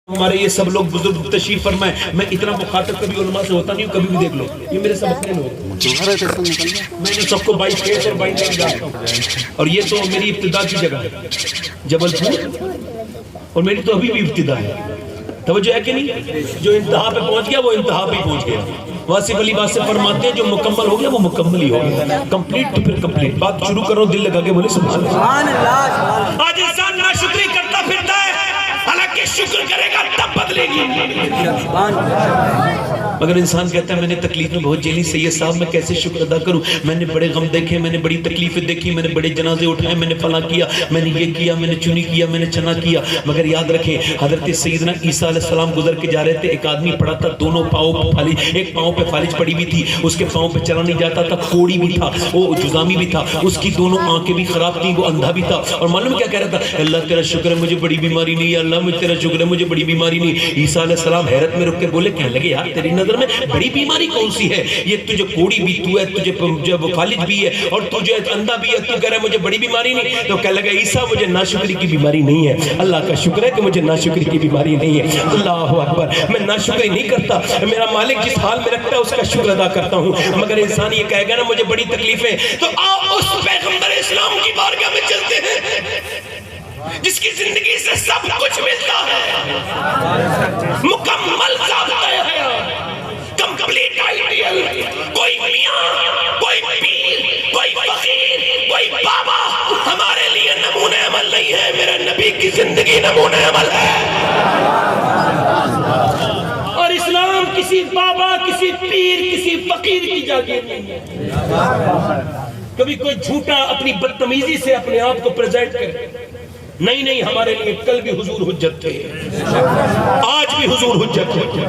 ہمارے یہ سب لوگ بزرگ تشریف فرمائے. میں اتنا مخاطب کبھی علماء سے ہوتا نہیں ہوں, کبھی بھی دیکھ لو, یہ میرے سب اپنے لوگ, میں نے سب کو بائی فیس اور بائی نیک جانتا ہوں. اور یہ تو میری ابتدا کی جگہ ہے جبل پور, اور میری تو ابھی بھی ابتدا ہے. توجہ ہے کہ نہیں؟ جو انتہا پہ پہنچ گیا وہ انتہا پہ پہنچ گیا. واصف علی واسف فرماتے ہیں جو مکمل ہو گیا وہ مکمل ہی ہو گیا. کمپلیٹ تو پھر کمپلیٹ. بات شروع کرو دل لگا کے بولے سبحان اللہ. آج انسان ناشکری کرتا پھرتا ہے, حالانکہ شکر کرے گا تب بدلے گی. مگر انسان کہتا ہے میں نے تکلیفیں بہت جھیلی, سید صاحب میں کیسے شکر ادا کروں, میں نے بڑے غم دیکھے, میں نے بڑی تکلیفیں دیکھی, میں نے بڑے جنازے اٹھائے, میں نے فلاں کیا, میں نے یہ کیا, میں نے چنی کیا, میں نے چنا کیا. مگر یاد رکھیں حضرت سیدنا عیسیٰ علیہ السلام گزر کے جا رہے تھے, ایک آدمی پڑا تھا دونوں پاؤں پہ فالج, ایک پاؤں پہ فالج پڑی بھی تھی, اس کے پاؤں پہ چلا نہیں جاتا تھا, کوڑی بھی تھا, وہ جزامی بھی تھا, اس کی دونوں آنکھیں بھی خراب تھیں, وہ اندھا بھی تھا. اور معلوم کیا کہہ رہا تھا, اللہ تیرا شکر ہے مجھے بڑی بیماری نہیں ہے, اللہ مجھے تیرا شکر ہے مجھے بڑی بیماری نہیں. عیسیٰ علیہ السلام حیرت میں رک کے بولے, کہنے لگے یار تیری نظر میں بڑی بیماری کون سی ہے, یہ تجھے کوڑی بھی تو ہے, تجھے فالج بھی ہے, اور تجھے اندھا بھی ہے, تو کہہ رہا ہے مجھے بڑی بیماری نہیں. تو کہنے لگا عیسیٰ مجھے ناشکری کی بیماری نہیں ہے, اللہ کا شکر ہے کہ مجھے ناشکری کی بیماری نہیں ہے. اللہ اکبر, میں ناشکری نہیں کرتا, میرا مالک جس حال میں رکھتا ہے اس کا شکر ادا کرتا ہوں. مگر انسان یہ کہے گا نا مجھے بڑی تکلیفیں, تو آؤ اس پیغمبر اسلام کی بارگاہ میں چلتے ہیں جس کی زندگی سے سب کچھ ملتا ہے, مکمل ضابطہ ہے, کمپلیٹ آئیڈیل. کوئی میاں, کوئی پیر, کوئی فقیر, کوئی بابا ہمارے لیے نمونہ عمل نہیں ہے, میرا نبی کی زندگی نمونہ عمل ہے. اور اسلام کسی بابا, کسی پیر, کسی فقیر کی جاگیر نہیں ہے. کبھی کوئی جھوٹا اپنی بدتمیزی سے اپنے آپ کو پریزنٹ کرے, نہیں نہیں, ہمارے لیے کل بھی حضور حجت تھے, آج بھی حضور حجت تھے.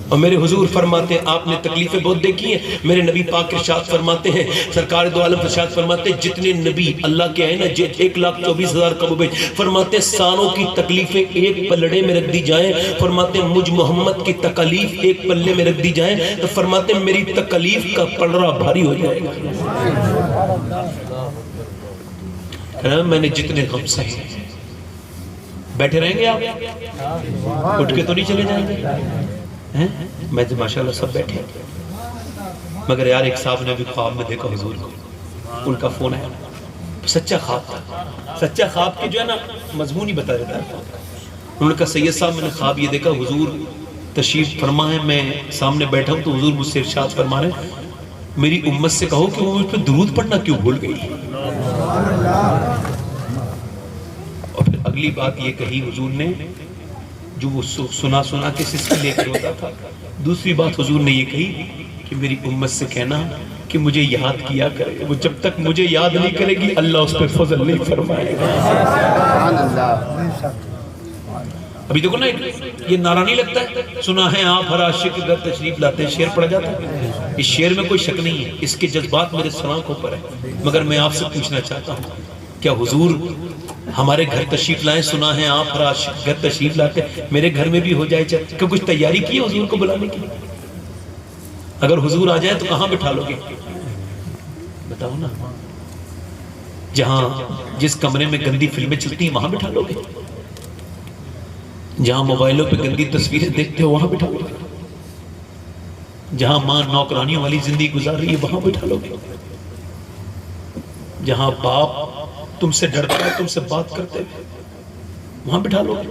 اور میرے حضور فرماتے ہیں آپ نے تکلیفیں بہت دیکھی ہیں. میرے نبی پاک ارشاد فرماتے ہیں, سرکار دو عالم ارشاد فرماتے ہیں جتنے نبی اللہ کے آئے نا 1,24,000 کم و بیش, فرماتے ہیں ساروں کی تکلیفیں ایک پلڑے میں رکھ دی جائیں, فرماتے ہیں مجھ محمد کی تکلیف ایک پلڑے میں رکھ دی جائیں, تو فرماتے ہیں میری تکلیف کا پلڑا بھاری ہو جائے گا. میں نے جتنے غم سہے, بیٹھے رہیں گے آپ, اٹھ کے تو نہیں چلے جائیں گے, میں تو ماشاءاللہ سب بیٹھے. مگر یار ایک صاحب نے بھی خواب میں دیکھا حضور کو, ان کا فون ہے, سچا خواب تھا. سچا خواب کے جو ہے نا مضمون ہی بتا دیتا ہے. انہوں نے کہا سید صاحب میں نے خواب یہ دیکھا, حضور تشریف فرما ہے, میں سامنے بیٹھا ہوں تو حضور مجھ سے ارشاد فرما رہے ہیں میری امت سے کہو کہ وہ مجھ پہ درود پڑھنا کیوں بھول گئی. اور پھر اگلی بات یہ کہی حضور نے جو وہ سنا کے سسکی لے کر ہوتا تھا. دوسری بات حضور نے یہ کہی کہ میری امت سے کہنا کہ مجھے یاد کیا کرے, وہ جب تک مجھے یاد نہیں کرے گی اللہ اس پہ فضل نہیں فرمائے گا. ابھی دیکھو نا یہ نعرہ نہیں لگتا ہے, سنا ہے آپ ہر عاشق گھر تشریف لاتے ہیں, شعر پڑھ جاتا ہے. اس شعر میں کوئی شک نہیں ہے, اس کے جذبات میرے سناکوں پر ہیں. مگر میں آپ سے پوچھنا چاہتا ہوں کیا حضور ہمارے گھر تشریف لائیں, سنا ہے آپ ہر عاشق گھر تشریف لاتے ہیں, میرے گھر میں بھی ہو جائے چاہے کہ کچھ تیاری کی ہے حضور کو بلانے کی. اگر حضور آ جائے تو کہاں بٹھا لو گے بتاؤ نا, جہاں جس کمرے میں گندی فلمیں چلتی ہیں وہاں بٹھا لو گے, جہاں موبائلوں پہ گندی تصویریں دیکھتے ہو وہاں بٹھا لو گے, جہاں ماں نوکرانیوں والی زندگی گزار رہی ہے وہاں بٹھا لو گے, جہاں باپ تم سے ڈرتا ہے تم سے بات کرتے ہیں وہاں بٹھا لو گے.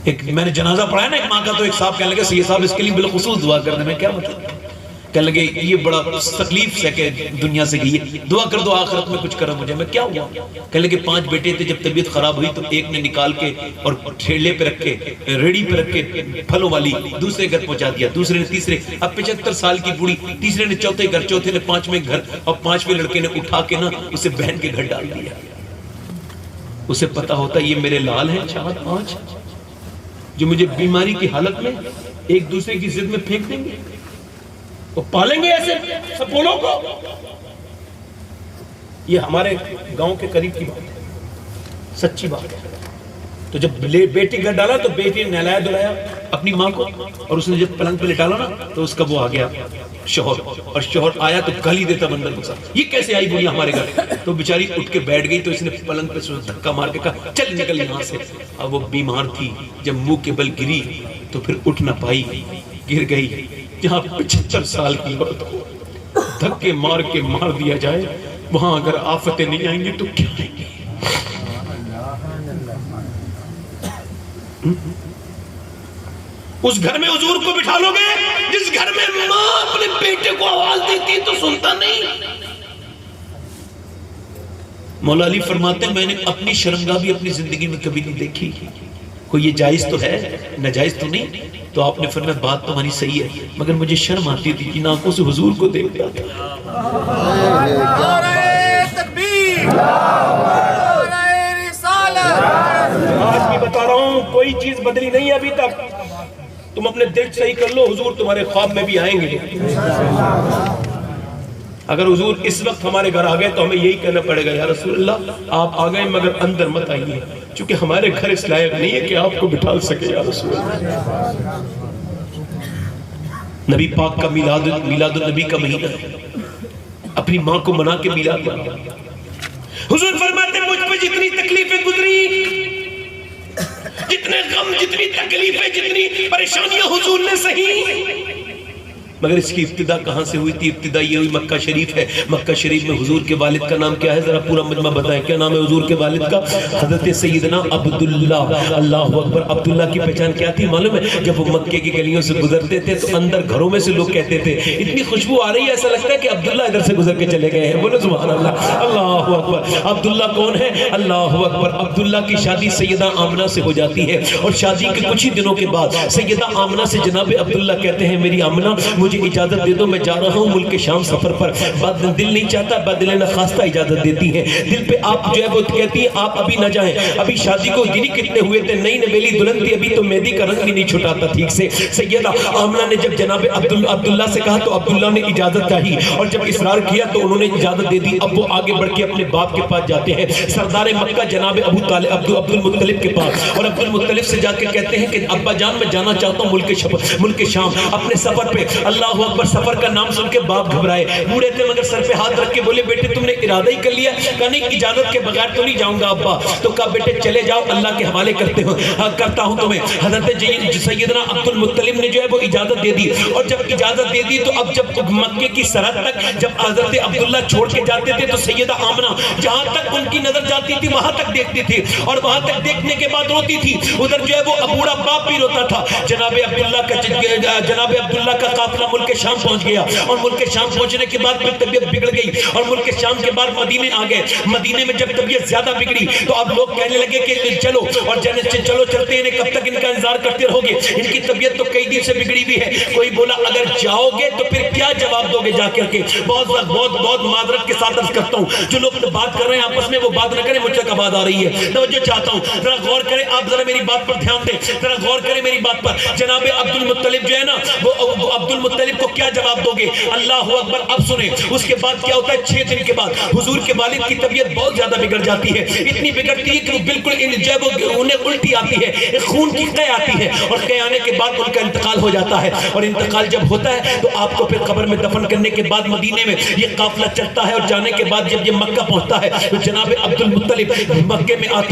ایک میں نے جنازہ پڑھا ہے نا ایک ماں کا, تو ایک صاحب کہنے لگے سید صاحب اس کے لیے بالخصوص دعا کرنے میں کیا مطلب, کہنے لگے یہ بڑا تکلیف سے کہ دنیا سے گئی ہے, دعا کر دو آخرت میں کچھ کرو مجھے. میں کیا ہوا, کہنے لگے 5 بیٹے تھے, جب طبیعت خراب ہوئی تو ایک نے نکال کے اور ٹھیلے پہ رکھ کے ریڑی پہ رکھ کے پھلوں والی دوسرے گھر پہنچا دیا, دوسرے نے تیسرے, اب 75 سال کی بوڑھی, تیسرے نے چوتھے گھر, چوتھے نے 5ویں گھر, اور 5ویں لڑکے نے اٹھا کے نا اسے بہن کے گھر ڈال دیا. اسے پتا ہوتا یہ میرے لال ہیں 4-5 جو مجھے بیماری کی حالت میں ایک دوسرے کی ضد میں پھینک دیں گے, وہ پالیں گے ایسے سپولوں کو. یہ ہمارے گاؤں کے قریب کی بات ہے, سچی بات ہے. تو جب بیٹی گھر ڈالا تو بیٹی نے نہلایا دھلایا اپنی ماں کو، اور اس نے جب پلنگ پہ لٹالا نا تو اس کا وہ آ گیا شوہر، اور شوہر آیا تو گالی دیتا بندر کو ساتھ، یہ کیسے آئی بڑھیا ہمارے گھر؟ تو بیچاری اٹھ کے بیٹھ گئی، تو اس نے پلنگ پہ دھکا مار کے کہا چل نکل یہاں سے۔ اب وہ بیمار تھی، جب منہ کے بل گری تو پھر اٹھ نہ پائی، گر گئی۔ جہاں 75 سال کی عورت کو دھکے مار کے مار دیا جائے، وہاں اگر آفتیں نہیں آئیں گی تو کیا آئیں گی؟ اس گھر میں حضور کو بٹھا لو گے جس گھر میں ماں اپنے بیٹے کو آواز دیتی تو سنتا نہیں۔ مولا علی فرماتے ہیں میں نے اپنی شرمگاہ بھی اپنی زندگی میں کبھی نہیں دیکھی، کوئی یہ جائز تو ہے ناجائز تو نہیں؟ تو آپ نے فرمایا بات تمہاری صحیح ہے، مگر مجھے شرم آتی تھی کہ آنکھوں سے حضور کو دیکھتا تھا۔ آج بھی بتا رہا ہوں کوئی چیز بدلی نہیں ہے ابھی تک، تم اپنے دل صحیح کر لو، حضور تمہارے خواب میں بھی آئیں گے۔ اگر حضور اس وقت ہمارے گھر آ گئے تو ہمیں یہی کہنا پڑے گا یا رسول اللہ آپ آ گئے مگر اندر مت آئیے، چونکہ ہمارے گھر اس لائق نہیں ہے کہ آپ کو بٹھا سکے یا رسول اللہ۔ نبی پاک کا میلاد النبی کا مہینہ ہے، اپنی ماں کو منا کے میلاد منا۔ حضور فرماتے ہیں مجھ پہ جتنی تکلیفیں گزری، جتنے غم، جتنی تکلیفیں، جتنی پریشانیاں حضور نے سہی، مگر اس کی ابتدا کہاں سے ہوئی تھی؟ ابتدا یہ ہوئی مکہ شریف ہے۔ مکہ شریف میں حضور کے والد کا نام کیا ہے؟ ذرا پورا مجمع بتائیں کیا نام ہے حضور کے والد کا؟ حضرت سیدنا عبداللہ۔ اللہ اکبر۔ عبداللہ کی پہچان کیا تھی معلوم ہے؟ جب وہ مکے کی گلیوں سے گزرتے تھے تو اندر گھروں میں سے لوگ کہتے تھے اتنی خوشبو آ رہی ہے ایسا لگتا ہے کہ عبداللہ ادھر سے گزر کے چلے گئے ہیں۔ بولو سبحان اللہ۔ اللہ اکبر۔ عبداللہ کون ہے؟ اللہ اکبر۔ عبداللہ کی شادی سیدہ آمنہ سے ہو جاتی ہے، اور شادی کے کچھ ہی دنوں کے بعد سیدہ آمنہ سے جناب عبداللہ کہتے ہیں میری آمنہ مجھے اجازت دے دو، میں جا رہا ہوں ملک شام سفر پر۔ دل نہیں چاہتا، بدل نخواستہ اجازت دیتی ہے۔ دل پہ آپ جو ہے وہ کہتی ہے آپ ابھی نہ جائیں، ابھی شادی کو گنی کتنے ہوئے تھے، نئی نویلی دلہن تھی، ابھی تو مہندی کا رنگ بھی نہیں چھٹا تھا ٹھیک سے۔ سیدہ آمنہ نے جب جناب عبداللہ سے کہا تو عبداللہ نے اجازت چاہی، اور جب اصرار کیا تو انہوں نے اجازت دے دی۔ اب وہ آگے بڑھ کے اپنے باپ کے پاس جاتے ہیں، سردار مکہ جناب عبد المطلب کے پاس، اور عبد المطلب سے جا کے کہتے ہیں کہ ابا جان میں جانا چاہتا ہوں ملک شام اپنے سفر پہ۔ اللہ اکبر۔ سفر کا نام سن کے باپ گھبرائے، بوڑھے تھے مگر سر پہ ہاتھ رکھ کے بولے بیٹے تم نے ارادہ ہی کر لیا؟ کہا نہیں اجازت کے بغیر تو نہیں جاؤں گا ابا۔ تو کہا بیٹے چلے جاؤ اللہ کے حوالے کرتا ہوں تمہیں۔ حضرت سیدنا عبد المطلب نے جو ہے وہ اجازت دے دی، اور جب اجازت دے دی تو اب جب مکے کی سرحد تک جب حضرت عبداللہ چھوڑ کے جاتے تھے تو سیدہ آمنہ جہاں تک ان کی نظر جاتی تھی وہاں تک دیکھتی تھی، اور وہاں تک دیکھنے کے بعد روتی تھی۔ ادھر جو ہے وہ بوڑھا باپ بھی روتا تھا۔ جناب عبداللہ کا قافلہ ملک شام پہنچ گیا، اور ملک شام پہنچنے کے بعد پھر طبیعت بگڑ گئی، اور ملک شام کے بعد مدینے آ گئے۔ مدینے میں جب طبیعت زیادہ بگڑی تو اب لوگ کہنے لگے کہ چلو، اور چلو چلتے ہیں، کب تک ان کا انتظار کرتے رہو گے؟ ان کی طبیعت تو کئی دن سے بگڑی بھی ہے۔ کوئی بولا اگر جاؤ گے تو پھر کیا جواب دو گے جا کر کے؟ بہت معذرت کے ساتھ عرض کرتا ہوں، جو لوگ بات کر رہے ہیں آپس میں وہ بات نہ کریں، مجھ تک آواز آ رہی ہے، توجہ چاہتا ہوں، ذرا غور کریں آپ، ذرا میری بات پر دھیان دیں، ذرا غور کریں میری بات پر۔ جناب عبد المطلب جو ہے نا وہ عبد المطلب کو کیا جواب دو گے؟ اللہ اکبر۔ اب سنیں اس کے بعد کیا ہوتا ہے، 6 دن کے بعد حضور کے والد کی طبیعت بہت زیادہ بگڑ جاتی ہے، اتنی بگڑتی ہے کہ وہ بالکل جب انہیں الٹی آتی ہے، خون کی قے آتی ہے، اور قے آنے کے بعد ان کا انتقال ہو جاتا ہے۔ اور انتقال جب ہوتا ہے تو آپ کو پھر قبر میں دفن کرنے کے بعد مدینے میں یہ قافلہ چلتا ہے، اور جانے کے بعد جب یہ مکہ پہنچتا ہے تو جناب عبد المطلب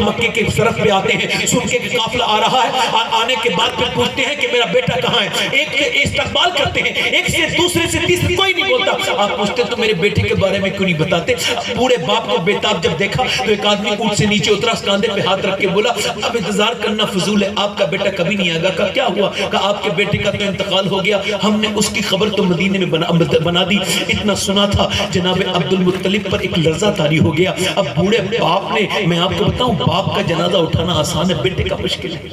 مکے کے سرحد پہ آتے ہیں، سن کے قافلہ آ رہا ہے، آنے کے بعد پھر پوچھتے ہیں کہ میرا بیٹا کہاں ہے؟ ایک کے استقبال کرتے ہیں، ایک سے دوسرے سے تیسرے کوئی نہیں بولتا۔ آپ پوچھتے تو میرے بیٹے کے بارے میں کیوں نہیں بتاتے؟ پورے باپ کو بیتاب جب دیکھا تو ایک آدمی اونٹ سے نیچے اترا، کاندھے پہ ہاتھ رکھ کے بولا اب انتظار کرنا فضول ہے، آپ کا بیٹا کبھی نہیں آئے گا۔ کہا کیا ہوا؟ کہا آپ کے بیٹے کا تو انتقال ہو گیا، ہم نے اس کی خبر تو مدینے میں بنا دی، اتنا سنا تھا۔ جناب عبد المطلب پر ایک لرزہ طاری ہو گیا۔ اب بوڑھے باپ نے، میں آپ کو بتاؤں باپ کا جنازہ اٹھانا آسان ہے، بیٹے کا مشکل ہے۔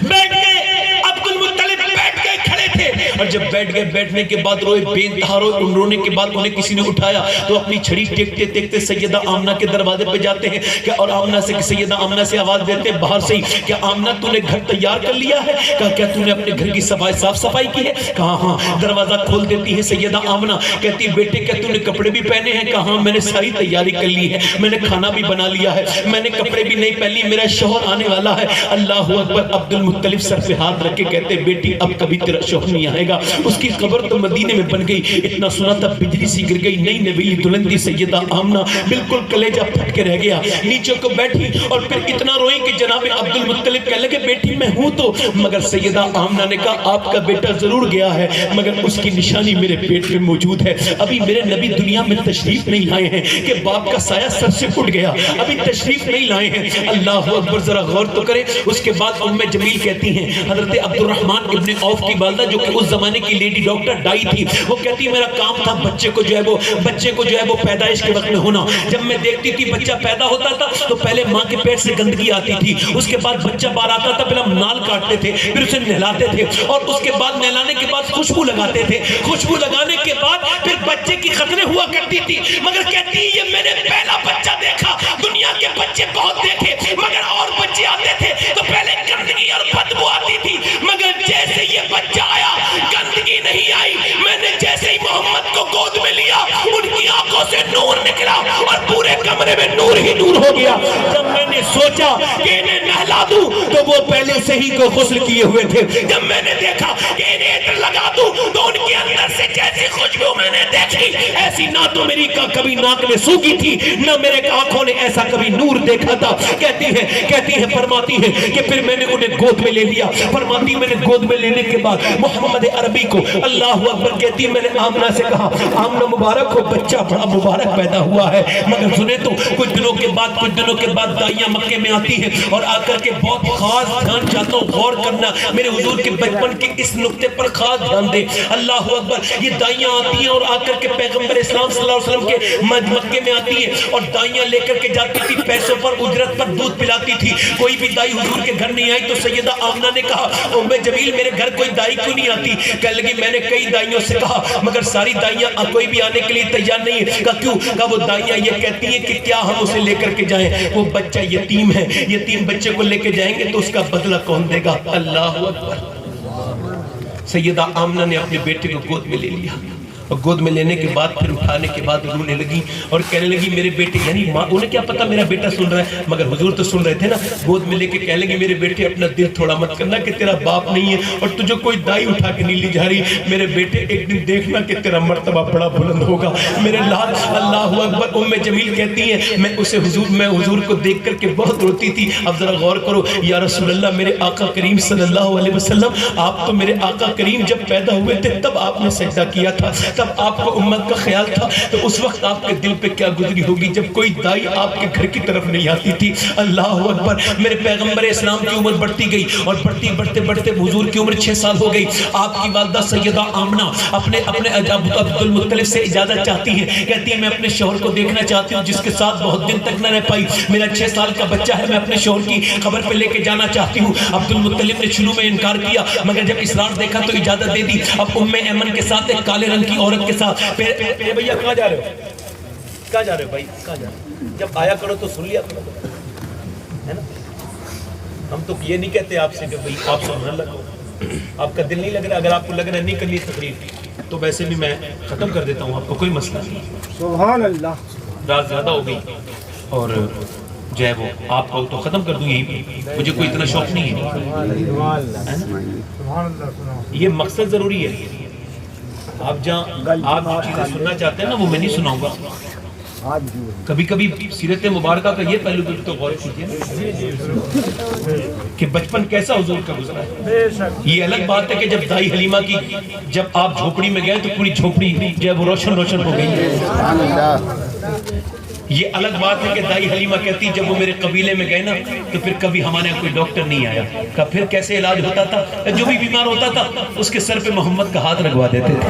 بیٹھ گئے عبد المطلب، بیٹھ گئے، کھڑے تھے اور جب بیٹھ گئے بیٹھنے کے بعد روئے بے انتہا رونے کے بعد انہیں کسی نے اٹھایا تو اپنی چھڑی ٹیکتے ٹیکتے سیدہ آمنہ کے دروازے پہ جاتے ہیں کیا اور آمنہ سے سیدہ آمنہ سے آواز دیتے ہیں باہر سے ہی کیا آمنہ تو نے گھر تیار کر لیا ہے کہا کیا تو نے اپنے گھر کی صاف صفائی کی ہے کہا ہاں دروازہ کھول دیتی ہے سیدہ آمنہ کہتی بیٹے کیا تو نے کپڑے بھی پہنے ہیں کہا ہاں میں نے ساری تیاری کر لی ہے میں نے کھانا بھی بنا لیا ہے میں نے کپڑے بھی نہیں پہن لیے میرا شوہر آنے والا ہے اللہ اکبر عبد المطلب سر پہ ہاتھ رکھ کے کہتے بیٹی اب کبھی تیرا شوہر نہیں آئے گا اس کی قبر تو مدینے میں بن گئی اتنا سنا تھا بجلی سی گر گئی نئی نویلی دلہن تھی سیدہ آمنہ بالکل کلیجہ پھٹ کے رہ گیا نیچے کو بیٹھی اور پھر اتنا روئی کہ جناب عبد المطلب کہنے لگے بیٹی میں ہوں تو مگر سیدہ آمنہ نے کہا آپ کا بیٹا ضرور گیا ہے مگر اس کی نشانی میرے پیٹ میں موجود ہے ابھی میرے نبی دنیا میں تشریف نہیں لائے ہیں کہ باپ کا سایہ سر سے اٹھ گیا ابھی تشریف نہیں لائے ہیں اللہ اکبر ذرا غور تو کرے اس کے بعد ام جمیل کہتی ہیں حضرت عبد الرحمن ابن عوف کی والدہ جو کہ اس زمانے کی لیڈی ڈاکٹر ڈائی تھی وہ کہتی میرا کام تھا بچے کو جو ہے وہ پیدائش کے وقت میں ہونا جب میں دیکھتی تھی بچہ پیدا ہوتا تھا تو پہلے ماں کے پیٹ سے گندگی آتی تھی اس کے بعد بچہ باہر آتا تھا پہلے ہم نال کاٹتے تھے پھر اسے نہلاتے تھے اور اس کے بعد نہلانے کے بعد خوشبو لگاتے تھے خوشبو لگانے کے بعد پھر بچے کی خطریں ہوا کرتی تھی مگر کہتی یہ میں نے پہلا بچہ دیکھا دنیا کے بچے بہت دیکھے مگر اور بچے آتے تھے تو پہلے گندگی اور بدبو آتی تھی مگر جیسے یہ بچہ آیا گندگی نہیں آئی میں نے جیسے ہی محمد کو گود میں لیا ان کی آنکھوں سے نور نکلا اور پورے کمرے میں نور ہی نور ہو گیا جب میں نے سوچا کہ انہیں نہلا دوں تو وہ پہلے سے ہی کو غسل کیے ہوئے تھے جب میں نے دیکھا کہ انہیں عطر لگا دوں تو ان کے اندر سے جیسی خوشبو میں نے دیکھی ایسی نہ تو میری کبھی ناک میں سوکھی تھی نہ میرے آنکھوں نے ایسا کبھی نور دیکھا تھا کہتی ہیں فرماتی ہیں کہ پھر میں نے انہیں گود میں لے لیا فرماتی میں نے گود میں لینے کے بعد محمد عربی کو اللہ اکبر کہتی میں نے آمنہ سے کہا آمنہ مبارک ہو بچہ بڑا مبارک پیدا ہوا ہے مگر سنے تو کچھ دنوں کے بعد دائیاں مکے میں آتی ہیں اور آ کر کے بہت خاص دھیان چاہتا ہوں غور کرنا میرے حضور کے بچپن کے اس نقطے پر خاص دھیان دے اللہ اکبر یہ دائیاں آتی ہیں اور آ کر کے پیغمبر اسلام صلی اللہ علیہ وسلم کے مکے میں آتی ہیں اور دائیاں لے کر کے جاتی تھی پیسوں پر اجرت پر دودھ پلاتی تھی کوئی بھی دائی حضور کے گھر نہیں آئی تو سیدہ آمنہ نے کہا ام جمیل میرے گھر کوئی دائی کیوں نہیں آتی کہنے لگی میں نے کئی دائیوں سے کہا مگر ساری دائیاں کوئی بھی آنے کے لیے تیار نہیں ہے کہا کیوں کہا وہ دائیاں یہ کہتی ہیں کہ کیا ہم اسے لے کر کے جائیں وہ بچہ یتیم ہے یتیم بچے کو لے کے جائیں گے تو اس کا بدلہ کون دے گا اللہ اکبر سیدہ آمنہ نے اپنے بیٹے کو گود میں لے لیا اور گود میں لینے کے بعد پھر اٹھانے کے بعد رونے لگی اور کہنے لگی میرے بیٹے یعنی ماں انہیں کیا پتا میرا بیٹا سن رہا ہے مگر حضور تو سن رہے تھے نا گود میں لے کے کہنے لگی میرے بیٹے اپنا دل تھوڑا مت کرنا کہ تیرا باپ نہیں ہے اور تجھے کوئی دائی اٹھا کے نہیں لی جا رہی میرے بیٹے ایک دن دیکھنا کہ تیرا مرتبہ بڑا بلند ہوگا میرے لال اللہ اکبر ام جمیل کہتی ہیں میں حضور کو دیکھ کر کے بہت روتی تھی اب ذرا غور کرو یا رسول اللہ میرے آقا کریم صلی اللہ علیہ وسلم آپ تو میرے آقا کریم جب پیدا ہوئے تھے تب آپ نے سجدہ کیا تھا تب آپ کو امت کا خیال تھا تو اس وقت آپ کے دل پہ کیا گزری ہوگی جب کوئی دائی آپ کے گھر کی طرف نہیں آتی تھی اللہ اکبر میرے پیغمبر اسلام کی عمر بڑھتی گئی اور بڑھتے حضور کی عمر 6 سال ہو گئی آپ کی والدہ سیدہ آمنہ اپنے عبد المطلب سے اجازت چاہتی ہیں کہتی ہے میں اپنے شوہر کو دیکھنا چاہتی ہوں جس کے ساتھ بہت دن تک نہ رہ پائی میرا 6 سال کا بچہ ہے میں اپنے شوہر کی خبر پہ لے کے جانا چاہتی ہوں عبد المطلب نے شروع میں انکار کیا مگر جب اصرار دیکھا تو اجازت دے دی اب ام ایمن کے ساتھ ایک کالے رنگ کی عورت کے ساتھ بھئیہ کہاں جا رہے ہو بھائی کہاں جا رہے ہو جب آیا کرو تو سن لیا کرو ہے نا ہم تو یہ نہیں کہتے آپ سے کہ بھئی آپ سننا لگو آپ کا دل نہیں لگ رہا اگر آپ کو لگ رہا ہے نہیں کرنی تقریر تو ویسے بھی میں ختم کر دیتا ہوں آپ کو کوئی مسئلہ نہیں سبحان اللہ رات زیادہ ہو گئی اور جو ہے وہ آپ کو تو ختم کر دوں یہی مجھے کوئی اتنا شوق نہیں ہے یہ مقصد ضروری ہے آپ جہاں آپ جو چیزیں سننا چاہتے ہیں نا وہ میں نہیں سناؤں گا کبھی کبھی سیرت مبارکہ کا یہ پہلو بھی تو غور کیجیے کہ بچپن کیسا حضور کا گزرا ہے یہ الگ بات ہے کہ جب دائی حلیمہ کی جب آپ جھوپڑی میں گئے تو پوری جھوپڑی جو ہے وہ روشن ہو گئی یہ الگ بات ہے کہ دائی حلیمہ کہتی جب وہ میرے قبیلے میں گئے نا تو پھر کبھی ہمارے یہاں کوئی ڈاکٹر نہیں آیا. کہا پھر کیسے علاج ہوتا تھا؟ جو بھی بیمار ہوتا تھا اس کے سر پہ محمد کا ہاتھ لگوا دیتے تھے.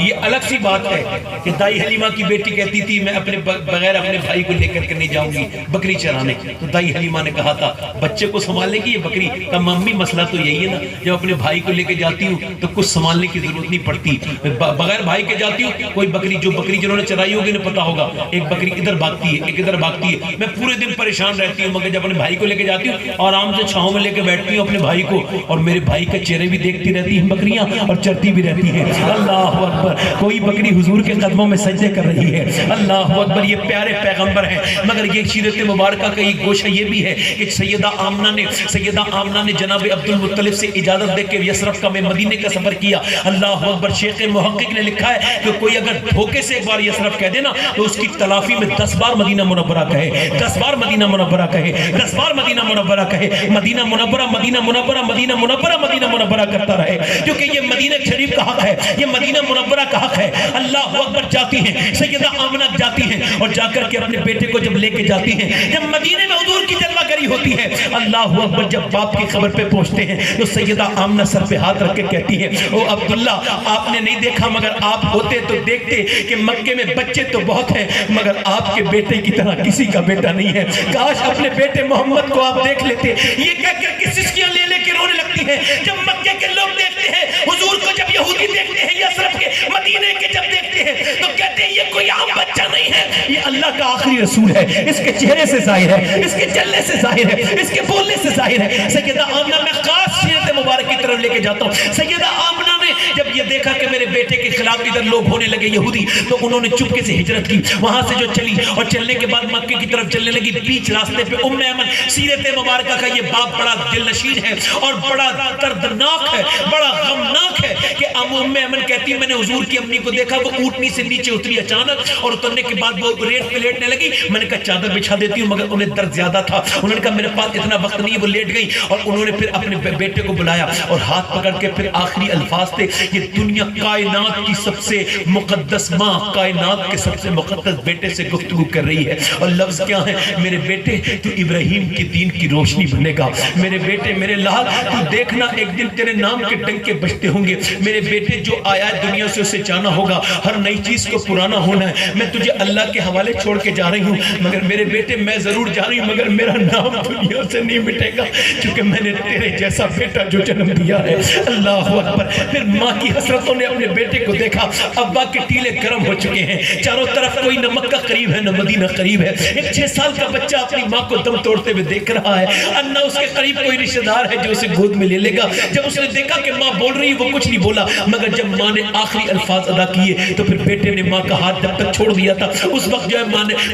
یہ الگ سی بات ہے کہ دائی حلیمہ کی بیٹی کہتی تھی میں اپنے بغیر اپنے بھائی کو لے کر نہیں جاؤں گی بکری چرانے. تو دائی حلیمہ نے کہا تھا بچے کو سنبھالنے کی یہ بکری. کہا ممی مسئلہ تو یہی ہے نا جب اپنے بھائی کو لے کے جاتی ہوں تو کچھ سنبھالنے کی ضرورت نہیں پڑتی. بغیر بھائی کے جاتی ہوں کوئی بکری جو بکری جنہوں نے چرائی ہوگی انہیں پتا ہوگا ایک بکری ادھر بھاگتی ہے ایک ادھر بھاگتی ہے. میں پورے دن پریشان رہتی ہوں مگر جب اپنے بھائی کو لے کے جاتی ہوں اور آرام سے چھاؤں میں لے کے بیٹھتی ہوں اپنے بھائی کو اور میرے بھائی کے چہرے بھی دیکھتی رہتی ہیں بکریاں اور چرتی بھی رہتی ہیں. اللہ اکبر. کوئی بکری حضور کے قدموں میں سجدے کر رہی ہے. اللہ اکبر. یہ پیارے پیغمبر ہیں مگر یہ سیرت مبارکہ کا یہ گوشہ یہ بھی ہے کہ سیدہ آمنہ نے جناب عبد المطلب سے اجازت دے کے یثرب کا میں مدینے کا سفر کیا. اللہ اکبر. شیخ محقق نے لکھا ہے کہ کوئی اگر دھوکے سے ایک بار یثرب کہہ دے نا تو اس کی تلافی میں 10 بار مدینہ منورہ کہے 10 بار مدینہ منورہ کہے 10 بار مدینہ منورہ کہے مدینہ منورہ مدینہ منورہ مدینہ منورہ مدینہ منورہ کرتا رہے کیونکہ یہ مدینہ شریف کا حق ہے یہ مدینہ منورہ کا حق ہے. اللہ اکبر. جاتی ہیں سیدہ آمنہ جاتی ہیں اور جا کر کے اپنے بیٹے کو جب لے کے جاتی ہیں جب مدینے میں حضور کی جلوہ گری ہوتی ہے. اللہ اکبر. جب باپ کی خبر پہ پہنچتے ہیں تو سیدہ آمنہ سر پہ ہاتھ رکھ کے کہتی ہیں او عبداللہ آپ نے نہیں دیکھا مگر آپ ہوتے تو دیکھتے کہ مکے میں بچے تو بہت ہیں مگر آپ کے بیٹے کی طرح کسی کا بیٹا نہیں ہے. کاش اپنے بیٹے محمد کو آپ دیکھ لیتے. یہ کہہ کر کے سسکیاں لے لے کے رونے لگتی ہیں. جب مکے کے لوگ دیکھتے ہیں حضور کو جب یہودی دیکھتے ہیں یثرب کے مدینے کے جب دیکھتے ہیں تو کہتے ہیں یہ کوئی عام بچہ نہیں ہے یہ اللہ کا آخری رسول ہے. اس کے چہرے سے ظاہر ہے اس کے چلنے سے ظاہر ہے اس کے بولنے سے ظاہر ہے. سیدہ آمنہ میں خاص سیرت مبارک کی طرف لے کے جاتا ہوں. سیدہ آمنہ نے جب یہ دیکھا کہ میرے بیٹے کے خلاف ادھر لوگ ہونے لگے یہودی تو انہوں نے چپکے سے ہجرت کی. وہاں سے جو چلی اور چلنے کے بعد مکے کی طرف چلنے لگی. بیچ راستے پہ ام ایمن سیرت مبارکہ کا یہ باب بڑا دل نشین ہے اور بڑا دردناک ہے بڑا غمناک ہے کہ ام ایمن کہتی ہے میں نے حضور کی امی کو دیکھا وہ اونٹنی سے نیچے اتری اچانک اور اترنے کے بعد وہ ریٹ پہ لیٹنے لگی. میں نے کہا چادر بچھا دیتی ہوں مگر انہیں درد زیادہ تھا. انہوں نے کہا میرے پاس اتنا وقت نہیں. وہ لیٹ گئی اور انہوں نے پھر اپنے بیٹے کو بلایا اور ہاتھ پکڑ کے پھر آخری الفاظ تھے یہ دنیا کائنات کی سب سے مقدس ماں کائنات کے سب سے مقدس بیٹے سے گفتگو کر رہی ہے اور لفظ کیا ہے میرے بیٹے تو ابراہیم کی دین کی روشنی بنے گا. میرے بیٹے میرے لال تو دیکھنا ایک دن تیرے نام کے ڈنکے بجتے ہوں گے. میرے بیٹے جو آیا دنیا سے اسے جانا ہوگا ہر نئی چیز کو پرانا ہونا ہے. میں تجھے اللہ کے حوالے چھوڑ کے جا رہی ہوں مگر میرے بیٹے میں ضرور جا رہی ہوں مگر میرا نام دنیا سے نہیں مٹے گا کیونکہ میں نے تیرے جیسا بیٹا جو جنم دیا ہے. اللہ اکبر. پھر ماں کی حسرتوں نے اپنے بیٹے کو دیکھا. ابا کے ٹیلے گرم ہو چکے ہیں چاروں طرف کوئی نہ مکہ قریب ہے نہ مدینہ قریب ہے. ایک 6 سال کا بچہ اپنی ماں کو دم توڑتے ہوئے دیکھ رہا ہے نہ اس کے قریب کوئی رشتہ دار ہے جو اسے گود میں لے لے گا. جب اس نے دیکھا کہ ماں بول رہی ہے وہ کچھ نہیں بولا مگر جب ماں نے آخری الفاظ ادا کیے تو پھر بیٹے نے ماں کا ہاتھ جب تک چھوڑ دیا تھا اس وقت جو ہے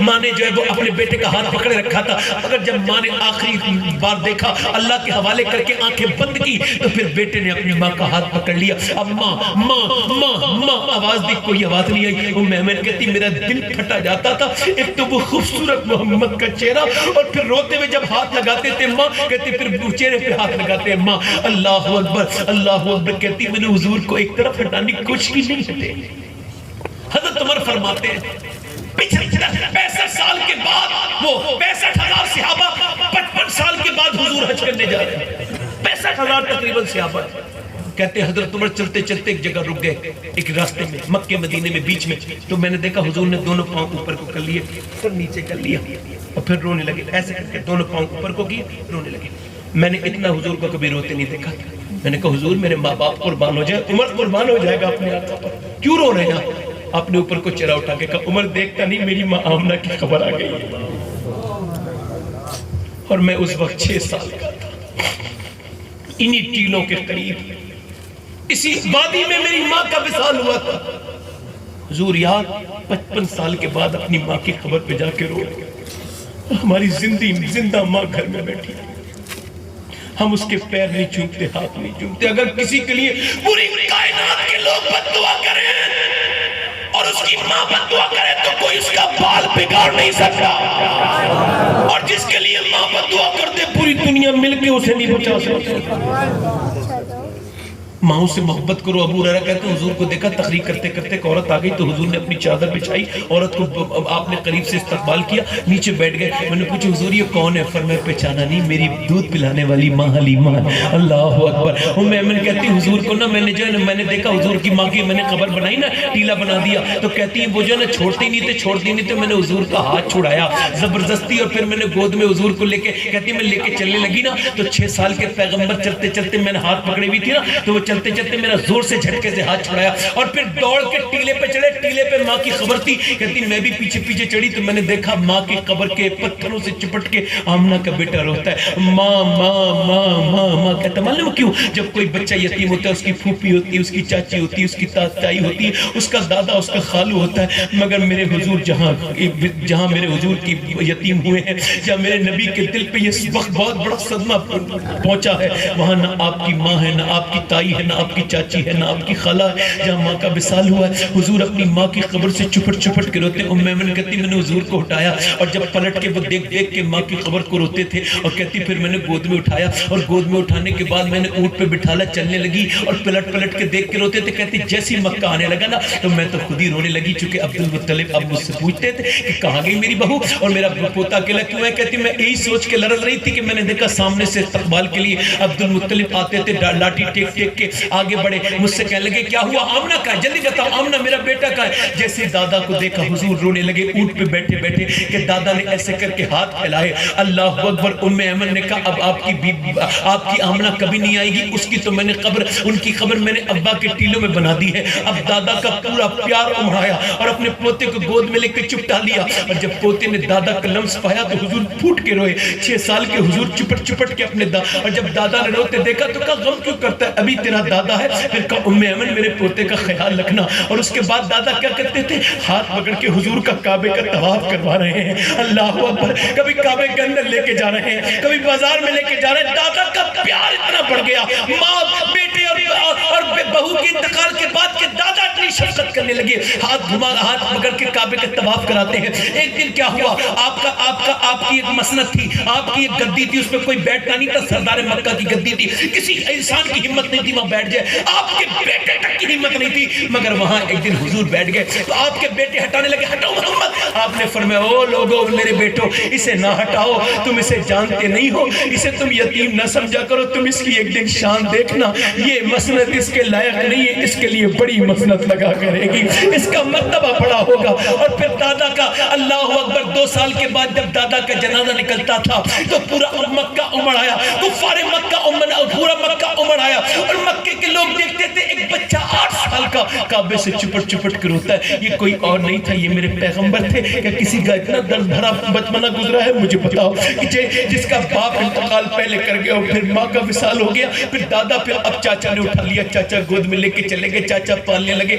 ماں نے جو ہے وہ اپنے بیٹے کا ہاتھ پکڑے رکھا تھا مگر جب ماں نے آخری بار دیکھا اللہ کے حوالے کر کے آنکھیں بند کی تو پھر بیٹے نے اپنی ماں کا ہاتھ پکڑ لیا. اب ماں ماں ماں ماں آواز دی کوئی آواز نہیں آئی. وہ محمد کہتی میرا دل پھٹا جاتا تھا. ایک تو وہ خوبصورت محمد کا چہرہ اور پھر روتے ہوئے جب ہاتھ لگاتے تھے ماں کہتے پھر چہرے پہ ہاتھ لگاتے ہیں ماں. اللہ اکبر اللہ اکبر. کہتی میں نے حضور کو ایک طرف ہٹانے کی کوشش کی نہیں ہٹے. حضرت عمر فرماتے ہیں 65 سال کے بعد وہ 65,000 صحابہ 55 سال کے بعد حضور حج کرنے جا رہے ہیں. 65,000 تقریباً صحابہ. کہتے ہیں حضرت عمر چلتے چلتے ایک جگہ رک گئے ایک راستے میں مکے مدینے میں بیچ میں. تو میں نے دیکھا حضور نے دونوں پاؤں اوپر کو کر لیے اور نیچے کر لیا اور پھر رونے لگے. ایسے کر کے دونوں پاؤں اوپر کو کیے رونے لگے. میں نے اتنا حضور کو کبھی روتے نہیں دیکھا. میں نے کہا حضور میرے ماں باپ قربان ہو جائے. عمر قربان ہو جائے گا اپنے آقا پر کیوں رو رہے ہیں. آپ نے اوپر کو چہرہ اٹھا کے کہا عمر دیکھتا نہیں میری ماں آمنہ کی خبر آ گئی اور میں اس وقت 6 سال کا تھا. انہی ٹیلوں کے قریب اسی وادی میں میری ماں کا وصال ہوا تھا. حضور یاد 55 سال کے بعد اپنی ماں کی خبر پہ جا کے رو رہے. ہماری زندہ ماں گھر میں بیٹھی ہم اس کے پیر نہیں چومتے ہاتھ نہیں چومتے. اگر کسی کے لیے پوری کائنات کے لوگ بد دعا کریں اور اس کی ماں بد دعا کرے تو کوئی اس کا بال بگاڑ نہیں سکتا اور جس کے لیے ماں بد دعا کرتے پوری دنیا مل کے اسے نہیں بچا سکتی. ماؤں سے محبت کرو. ابو ہریرہ کہتے ہیں حضور کو دیکھا تقریر کرتے کرتے ایک عورت آ گئی تو حضور نے اپنی چادر بچھائی, عورت کو آپ نے قریب سے استقبال کیا, نیچے بیٹھ گئے. میں نے پوچھا حضور یہ کون ہے؟ فرمایا پہچانا نہیں, میری دودھ پلانے والی ماں حلیمہ. اللہ اکبر. ام ایمن کہتی حضور کو نا میں نے جو ہے نا میں نے دیکھا حضور کی ماں کی میں نے قبر بنائی نا, ٹیلا بنا دیا, تو کہتی ہیں وہ جو ہے نا چھوڑتے نہیں تھے, میں نے حضور کا ہاتھ چھڑایا زبردستی اور پھر میں نے گود میں حضور کو لے کے, کہتی میں لے کے چلنے لگی نا تو 6 سال کے پیغمبر چلتے چلتے میں نے ہاتھ پکڑے ہوئی تھی نا, تو وہ چلتے چلتے میرا زور سے جھٹکے سے ہاتھ چھڑایا اور پھر دوڑ کے ٹیلے پہ چڑھے. ٹیلے پہ ماں کی قبر تھی, کہتی میں بھی پیچھے پیچھے چڑھی تو میں نے دیکھا ماں کی قبر کے پتھروں سے چپٹ کے آمنہ کا بیٹا روتا ہے, ماں ماں ماں ماں ماں. کہتا معلوم کیوں؟ جب کوئی بچہ یتیم ہوتا ہے اس کی پھوپھی ہوتی ہے, اس کی چاچی ہوتی ہے, اس کی تائی ہوتی ہے, اس کا دادا اس کا خالو ہوتا ہے, مگر میرے حضور جہاں میرے حضور کی یتیم ہوئے ہیں, جہاں میرے نبی کے دل پہ یہ وقت بہت بڑا صدمہ پہنچا ہے, وہاں نہ آپ کی ماں ہے, نہ آپ کی تائی ہے, نہ آپ کی چاچی ہے, نہ آپ کی خالہ ہے. جہاں ماں کا وصال ہوا ہے حضور اپنی ماں کی قبر سے چپٹ کے روتے. ام ایمن کہتی میں نے حضور کو اٹھایا اور جب پلٹ کے وہ دیکھ کے ماں کی قبر کو روتے تھے, اور کہتی پھر میں نے گود میں اٹھایا اور گود میں اٹھانے کے بعد میں نے اونٹ پہ بٹھالا, چلنے لگی اور پلٹ کے دیکھ کے روتے تھے. کہتی جیسی مکہ آنے لگا نا تو میں تو خود ہی رونے لگی, چونکہ عبد المطلب اب مجھ سے پوچھتے تھے کہ کہاں گئی میری بہو اور میرا پوتا اکیلا کیوں ہے. کہتی میں یہی سوچ کے لرز رہی تھی کہ میں نے دیکھا سامنے سے استقبال کے لیے عبد المطلب آتے تھے, لاٹھی ٹیک کے آگے بڑھے, مجھ سے کہنے لگے کیا ہوا آمنہ کا, جلدی بتاؤ آمنہ میرا بیٹا کا ہے. جیسے دادا کو دیکھا حضور رونے لگے اونٹ پہ بیٹھے کہ دادا نے ایسے کر کے ہاتھ پھیلائے. اللہ اکبر. ام ایمن نے کہا اب آپ کی آمنہ کبھی نہیں آئے گی, اس کی تو میں نے ان کی قبر میں نے ابا کے ٹیلوں میں بنا دی ہے. اب دادا کا پورا پیار امڑایا اور اپنے پوتے کو گود میں لے کے چپٹا لیا, اور جب پوتے نے دادا کا لمس پایا تو حضور پھوٹ کے روئے. 6 سال کے حضور چپٹ کے اپنے اور جب دادا نے روتے دیکھا تو کہا غم کیوں کرتا ہے, ابھی تیرا دادا ہے. پھر کہا ام ایمن میرے پوتے کا خیال رکھنا. اور اس کے بعد دادا کیا کرتے تھے, ہاتھ پکڑ کے حضور کا کعبے کا طواف کروا رہے ہیں. اللہ اکبر. کبھی کعبے کے اندر لے کے جا رہے ہیں, کبھی بازار میں لے کے جا رہے ہیں. دادا کا پیار اتنا بڑھ گیا, ماں بیٹے اور بہو کے انتقال کے بعد کہ دادا اتنی شفقت کرنے لگے, ہاتھ پکڑ کے کعبے کا طواف کراتے ہیں. ایک دن کیا ہوا, آپ کی ایک مسند تھی, آپ کی ایک گدی تھی, اس پہ کوئی بیٹھنا نہیں تھا, سردار مکہ کی گدی تھی, کسی انسان کی ہمت نہیں تھی وہاں بیٹھ جائے, آپ کے بیٹے تک کی ہمت نہیں تھی, مگر وہاں ایک دن حضور بیٹھ گئے تو آپ کے بیٹے ہٹانے لگے, ہٹاؤ محمد. آپ نے فرمایا او لوگو میرے بیٹو اسے نہ ہٹاؤ, تم اسے جانتے نہیں ہو, اسے تم یتیم نہ سمجھا کرو, تم اس کی ایک دن شان دیکھنا, یہ مسند اس کے لائق نہیں ہے, اس کے لیے بڑی مسند لگا کرے گی, اس کا مرتبہ بڑا ہوگا. اور پھر دادا کا اللہ اکبر 2 سال کے بعد جب دادا کا جنازہ نکلتا تھا تو پورا مکہ امڑ آیا, کفار مکہ پورا مکہ امڑ آیا, اور مکے کے لوگ دیکھتے تھے ایک بچہ 8 سال کا کعبے سے چپٹ کے روتا ہے. یہ کوئی اور نہیں تھا, یہ میرے پیغمبر تھے. کہ کسی کا اتنا درد بھرا بچپنا گزرا ہے مجھے بتاؤ, کہ جس کا باپ انتقال پہلے کر گیا اور پھر ماں کا وصال ہو گیا, پھر دادا, پھر اب چاچا نے اٹھا لیا, چاچا گود میں لے کے چلے گئے, چاچا پالنے لگے,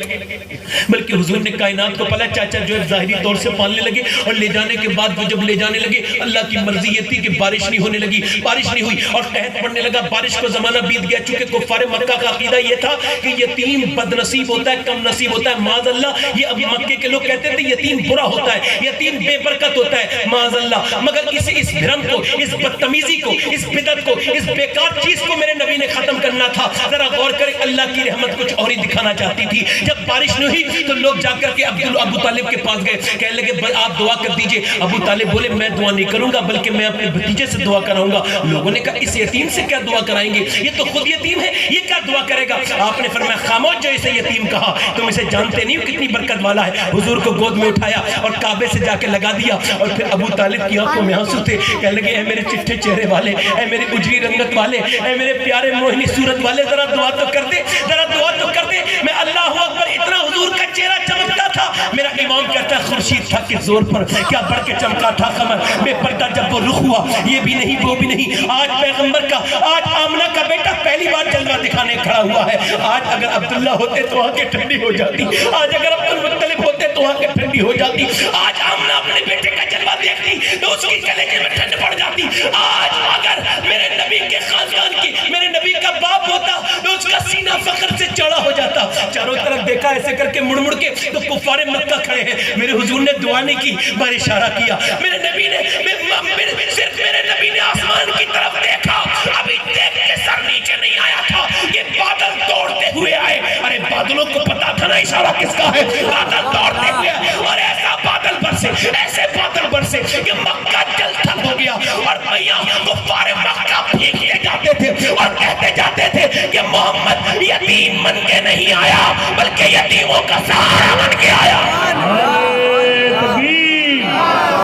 بلکہ حضور نے کائنات کو پالا. چاچا جو ہے ظاہری طور سے پالنے لگے, اور لے جانے کے بعد وہ جب لے جانے لگے اللہ کی مرضی یہ تھی کہ بارش نہیں ہونے لگی, بارش نہیں ہوئی اور قحط پڑنے لگا, بارش کو زمانہ بیت گیا. چونکہ کفار مکہ کا عقیدہ یہ تھا کہ یتیم بد نصیب ہوتا ہے, کم نصیب ہوتا ہے, معاذ اللہ. یہ اب مکے کے لوگ کہتے تھے یتیم برا ہوتا ہے, یتیم بے برکت ہوتا ہے, معاذ اللہ. مگر اس بھرم کو, اس بدتمیزی کو, اس بدعت کو, اس بیکار چیز کو میرے نبی نے ختم کرنا تھا. ذرا غور کریں, اللہ کی رحمت کچھ اور ہی دکھانا چاہتی تھی. جب بارش نہیں ہوئی تو لوگ جا کر کے ابو طالب کے پاس گئے, کہنے لگے آپ دعا کر دیجئے. ابو طالب بولے میں دعا نہیں کروں گا بلکہ میں اپنے بھتیجے سے دعا کراؤں گا. لوگوں نے کہا اس یتیم سے کیا دعا کرائیں گے, یہ تو خود یتیم ہے, یہ کیا دعا کرے گا. آپ نے فرمایا خاموش, جو اسے یتیم کہا تم اسے جانتے نہیں ہو کتنی برکت والا ہے. حضور کو گود میں اٹھایا اور کعبے سے جا کے لگا دیا, اور پھر ابو طالب کی آنکھوں میں آنسو تھے. کہنے لگے اے میرے چٹھے چہرے والے, اے میرے اجری رنگت والے, اے میرے پیارے موہنی صورت والے, ذرا دعا تو کر دے, ذرا دعا تو کر دے. میں اللہ اکبر, اتنا حضور کا چہرہ چمکتا تھا. میرا امام کہتا ہے خورشید تھا کہ زور پر کیا بڑھ کے چمکا تھا قمر, بے پردہ جب وہ رخ ہوا, یہ بھی نہیں وہ بھی نہیں. آج پیغمبر کا, آج آمنہ کا بیٹا پہلی بار جلوہ دکھانے کھڑا ہوا ہے. آج اگر عبداللہ ہوتے تو آنکھیں ٹھنڈی ہو جاتی, آج اگر عبد المطلب ہوتے تو آنکھیں ٹھنڈی ہو جاتی. آج آمنہ اپنے بیٹے کا جلوہ دیکھتی تو اس کی کلیجے میں ٹھنڈ پڑ جاتی. آج اگر میرے نبی کے خاندان کی, میرے نبی کا باپ ہوتا تو اس کا سینہ فخر سے چڑھا ہو جاتا. چاروں طرف دیکھا ایسے کر کے مڑ کے تو کفار مکہ کھڑے ہیں. میرے حضور نے دعا نہیں کی, بار اشارہ کیا. میرے نبی نے صرف میرے نبی نے آسمان کی طرف دیکھا, ابھی دیکھ کے سر نیچے نہیں آیا تھا. یہ بادل توڑتے اشارہ کس کا ہے؟ بادل دوڑتے ہوئے اور ایسا بادل برسے، ایسے بادل برسے کہ مکہ جل تھل ہو گیا، اور میاں کفار مکہ پھینکتے جاتے تھے اور کہتے جاتے تھے کہ محمد یتیم بن کے نہیں آیا بلکہ یتیموں کا سہارا بن کے